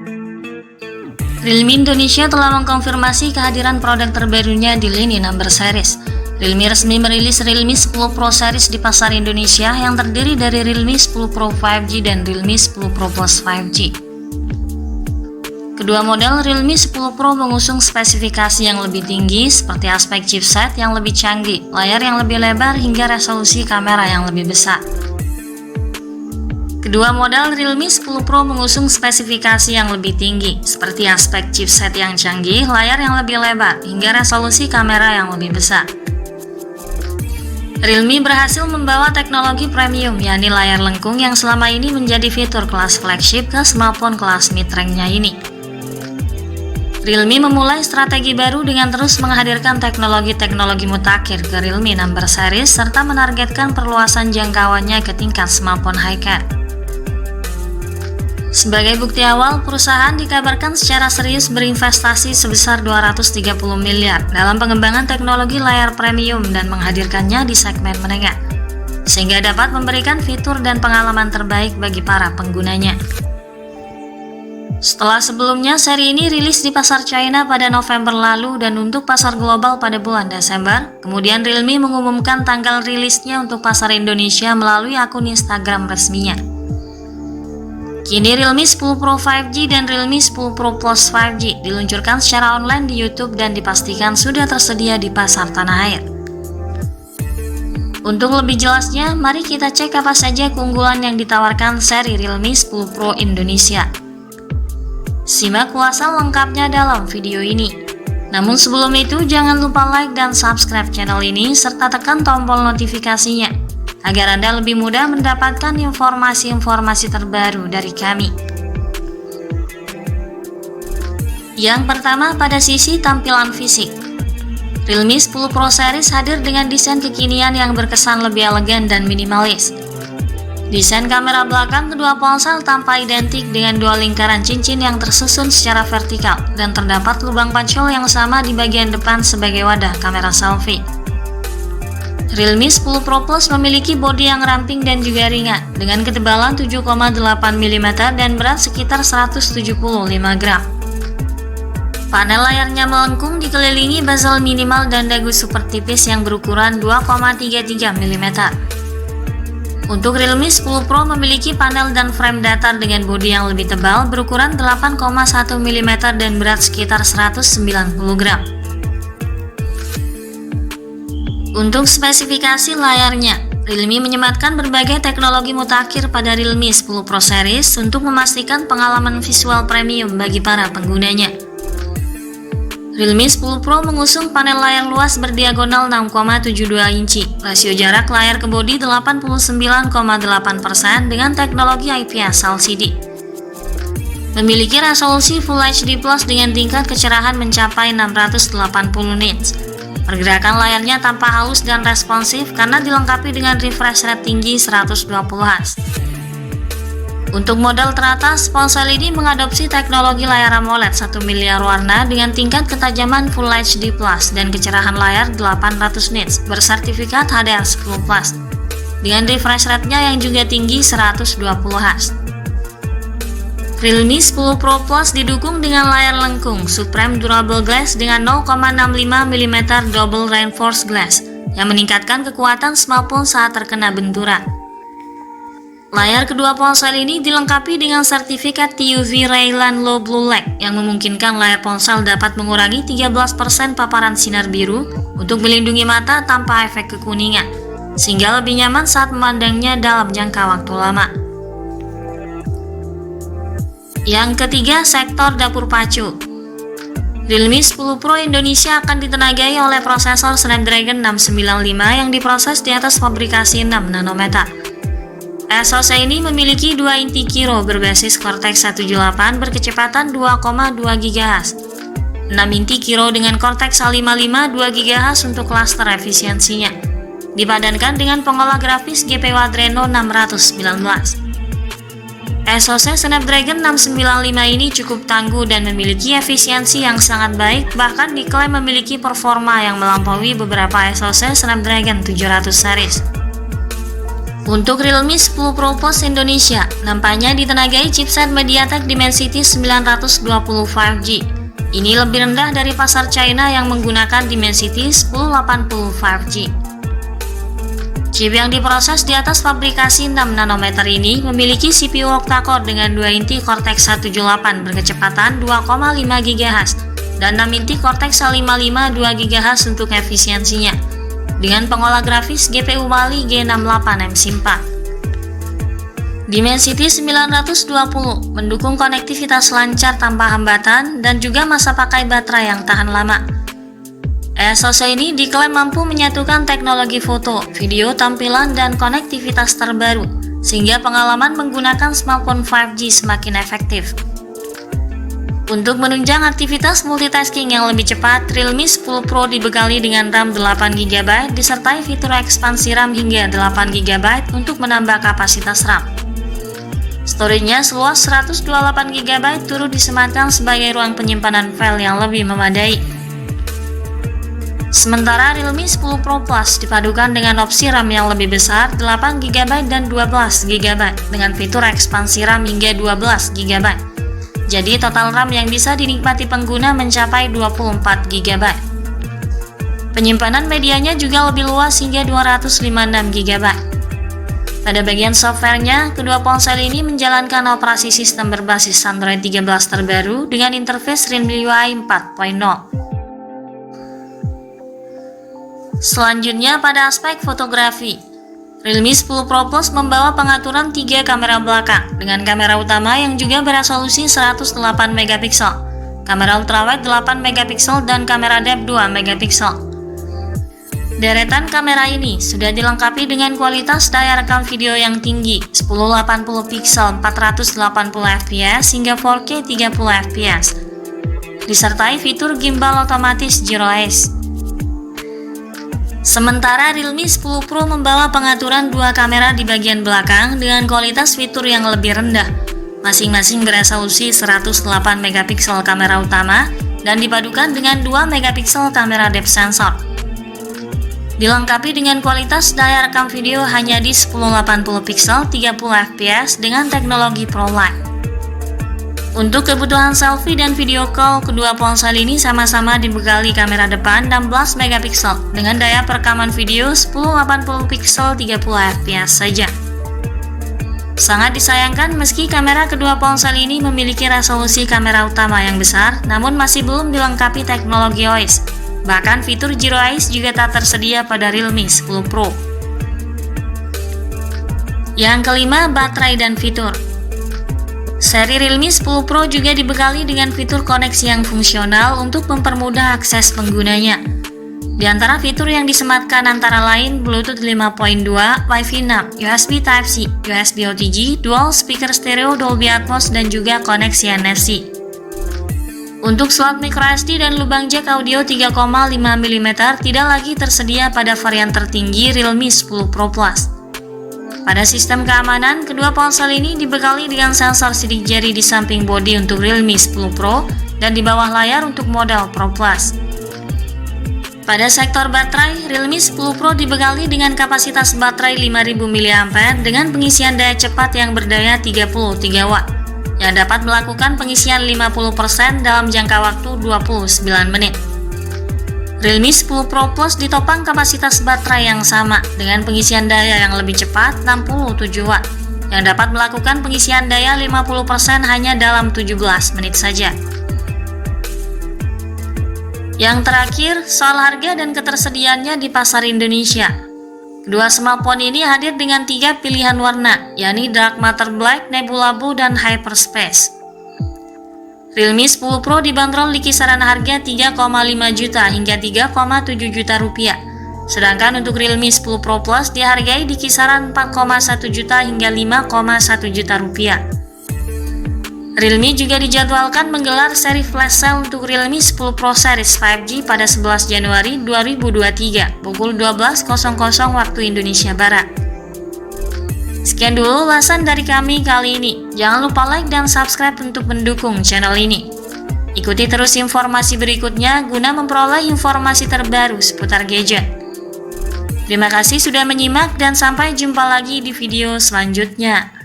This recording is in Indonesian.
Realme Indonesia telah mengkonfirmasi kehadiran produk terbarunya di lini Number Series. Realme resmi merilis Realme 10 Pro Series di pasar Indonesia yang terdiri dari Realme 10 Pro 5G dan Realme 10 Pro Plus 5G. Kedua model Realme 10 Pro mengusung spesifikasi yang lebih tinggi seperti aspek chipset yang lebih canggih, layar yang lebih lebar hingga resolusi kamera yang lebih besar. Kedua model Realme 10 Pro mengusung spesifikasi yang lebih tinggi, seperti aspek chipset yang canggih, layar yang lebih lebar, hingga resolusi kamera yang lebih besar. Realme berhasil membawa teknologi premium, yakni layar lengkung yang selama ini menjadi fitur kelas flagship ke smartphone kelas mid-range-nya ini. Realme memulai strategi baru dengan terus menghadirkan teknologi-teknologi mutakhir ke Realme Number Series serta menargetkan perluasan jangkauannya ke tingkat smartphone high-end. Sebagai bukti awal, perusahaan dikabarkan secara serius berinvestasi sebesar 230 miliar dalam pengembangan teknologi layar premium dan menghadirkannya di segmen menengah, sehingga dapat memberikan fitur dan pengalaman terbaik bagi para penggunanya. Setelah sebelumnya seri ini rilis di pasar China pada November lalu dan untuk pasar global pada bulan Desember, kemudian Realme mengumumkan tanggal rilisnya untuk pasar Indonesia melalui akun Instagram resminya. Kini Realme 10 Pro 5G dan Realme 10 Pro Plus 5G diluncurkan secara online di YouTube dan dipastikan sudah tersedia di pasar tanah air. Untuk lebih jelasnya, mari kita cek apa saja keunggulan yang ditawarkan seri Realme 10 Pro Indonesia. Simak ulasan lengkapnya dalam video ini. Namun sebelum itu, jangan lupa like dan subscribe channel ini serta tekan tombol notifikasinya agar Anda lebih mudah mendapatkan informasi-informasi terbaru dari kami. Yang pertama, pada sisi tampilan fisik. Realme 10 Pro Series hadir dengan desain kekinian yang berkesan lebih elegan dan minimalis. Desain kamera belakang kedua ponsel tampak identik dengan dua lingkaran cincin yang tersusun secara vertikal dan terdapat lubang pacul yang sama di bagian depan sebagai wadah kamera selfie. Realme 10 Pro Plus memiliki bodi yang ramping dan juga ringan, dengan ketebalan 7,8 mm dan berat sekitar 175 gram. Panel layarnya melengkung dikelilingi bezel minimal dan dagu super tipis yang berukuran 2,33 mm. Untuk Realme 10 Pro memiliki panel dan frame datar dengan bodi yang lebih tebal berukuran 8,1 mm dan berat sekitar 190 gram. Untuk spesifikasi layarnya, Realme menyematkan berbagai teknologi mutakhir pada Realme 10 Pro Series untuk memastikan pengalaman visual premium bagi para penggunanya. Realme 10 Pro mengusung panel layar luas berdiagonal 6,72 inci, rasio jarak layar ke bodi 89,8% dengan teknologi IPS LCD. Memiliki resolusi Full HD Plus dengan tingkat kecerahan mencapai 680 nits. Pergerakan layarnya tampak halus dan responsif karena dilengkapi dengan refresh rate tinggi 120 Hz. Untuk model teratas, ponsel ini mengadopsi teknologi layar AMOLED 1 miliar warna dengan tingkat ketajaman Full HD Plus dan kecerahan layar 800 nits bersertifikat HDR10+ dengan refresh rate-nya yang juga tinggi 120 Hz. Realme 10 Pro Plus didukung dengan layar lengkung Supreme Durable Glass dengan 0,65 mm Double Reinforced Glass yang meningkatkan kekuatan smartphone saat terkena benturan. Layar kedua ponsel ini dilengkapi dengan sertifikat TUV Raylan Low Blue Light yang memungkinkan layar ponsel dapat mengurangi 13% paparan sinar biru untuk melindungi mata tanpa efek kekuningan, sehingga lebih nyaman saat memandangnya dalam jangka waktu lama. Yang ketiga, sektor dapur pacu. Realme 10 Pro Indonesia akan ditenagai oleh prosesor Snapdragon 695 yang diproses di atas fabrikasi 6 nanometer. SoC ini memiliki 2 inti Kryo berbasis Cortex A78 berkecepatan 2,2 GHz, 6 inti Kryo dengan Cortex A55 2 GHz untuk klaster efisiensinya, dipadankan dengan pengolah grafis GPU Adreno 619. SoC Snapdragon 695 ini cukup tangguh dan memiliki efisiensi yang sangat baik, bahkan diklaim memiliki performa yang melampaui beberapa SoC Snapdragon 700 series. Untuk Realme 10 Pro Plus Indonesia, nampaknya ditenagai chipset MediaTek Dimensity 920 5G. Ini lebih rendah dari pasar China yang menggunakan Dimensity 1080 5G. Chip yang diproses di atas fabrikasi 6 nanometer ini memiliki CPU octa-core dengan 2 inti Cortex A78 berkecepatan 2,5 GHz dan 6 inti Cortex A55 2 GHz untuk efisiensinya, dengan pengolah grafis GPU Mali G68 M4. Dimensity 920 mendukung konektivitas lancar tanpa hambatan dan juga masa pakai baterai yang tahan lama. SoC ini diklaim mampu menyatukan teknologi foto, video, tampilan, dan konektivitas terbaru, sehingga pengalaman menggunakan smartphone 5G semakin efektif. Untuk menunjang aktivitas multitasking yang lebih cepat, Realme 10 Pro dibekali dengan RAM 8GB disertai fitur ekspansi RAM hingga 8GB untuk menambah kapasitas RAM. Storage-nya seluas 128GB turut disematkan sebagai ruang penyimpanan file yang lebih memadai. Sementara Realme 10 Pro Plus dipadukan dengan opsi RAM yang lebih besar 8GB dan 12GB dengan fitur ekspansi RAM hingga 12GB. Jadi total RAM yang bisa dinikmati pengguna mencapai 24GB. Penyimpanan medianya juga lebih luas hingga 256GB. Pada bagian softwarenya, kedua ponsel ini menjalankan operasi sistem berbasis Android 13 terbaru dengan interface RealMIUI 4.0. Selanjutnya pada aspek fotografi, Realme 10 Pro Plus membawa pengaturan 3 kamera belakang dengan kamera utama yang juga beresolusi 108MP, kamera ultrawide 8MP dan kamera depth 2MP. Deretan kamera ini sudah dilengkapi dengan kualitas daya rekam video yang tinggi 1080p 480fps hingga 4K 30fps, disertai fitur gimbal otomatis Gyro Eyes. Sementara Realme 10 Pro membawa pengaturan 2 kamera di bagian belakang dengan kualitas fitur yang lebih rendah, masing-masing beresolusi 108MP kamera utama dan dipadukan dengan 2MP kamera depth sensor. Dilengkapi dengan kualitas daya rekam video hanya di 1080p 30fps dengan teknologi ProLight. Untuk kebutuhan selfie dan video call, kedua ponsel ini sama-sama dibekali kamera depan 16MP dengan daya perekaman video 1080p 30fps saja. Sangat disayangkan meski kamera kedua ponsel ini memiliki resolusi kamera utama yang besar, namun masih belum dilengkapi teknologi OIS. Bahkan fitur Gyro Eyes juga tak tersedia pada Realme 10 Pro. Yang kelima, baterai dan fitur. Seri Realme 10 Pro juga dibekali dengan fitur koneksi yang fungsional untuk mempermudah akses penggunanya. Di antara fitur yang disematkan antara lain Bluetooth 5.2, Wi-Fi 6, USB Type-C, USB OTG, dual speaker stereo Dolby Atmos, dan juga koneksi NFC. Untuk slot microSD dan lubang jack audio 3,5mm tidak lagi tersedia pada varian tertinggi Realme 10 Pro Plus. Pada sistem keamanan, kedua ponsel ini dibekali dengan sensor sidik jari di samping bodi untuk Realme 10 Pro dan di bawah layar untuk model Pro Plus. Pada sektor baterai, Realme 10 Pro dibekali dengan kapasitas baterai 5000 mAh dengan pengisian daya cepat yang berdaya 33W, yang dapat melakukan pengisian 50% dalam jangka waktu 29 menit. Realme 10 Pro Plus ditopang kapasitas baterai yang sama dengan pengisian daya yang lebih cepat 67W, yang dapat melakukan pengisian daya 50% hanya dalam 17 menit saja. Yang terakhir, soal harga dan ketersediaannya di pasar Indonesia. Kedua smartphone ini hadir dengan 3 pilihan warna, yakni Dark Matter Black, Nebula Blue, dan Hyperspace. Realme 10 Pro dibanderol di kisaran harga 3,5 juta hingga 3,7 juta rupiah. Sedangkan untuk Realme 10 Pro Plus dihargai di kisaran 4,1 juta hingga 5,1 juta rupiah. Realme juga dijadwalkan menggelar seri flash sale untuk Realme 10 Pro Series 5G pada 11 Januari 2023 pukul 12.00 waktu Indonesia Barat. Sekian dulu ulasan dari kami kali ini. Jangan lupa like dan subscribe untuk mendukung channel ini. Ikuti terus informasi berikutnya guna memperoleh informasi terbaru seputar gadget. Terima kasih sudah menyimak dan sampai jumpa lagi di video selanjutnya.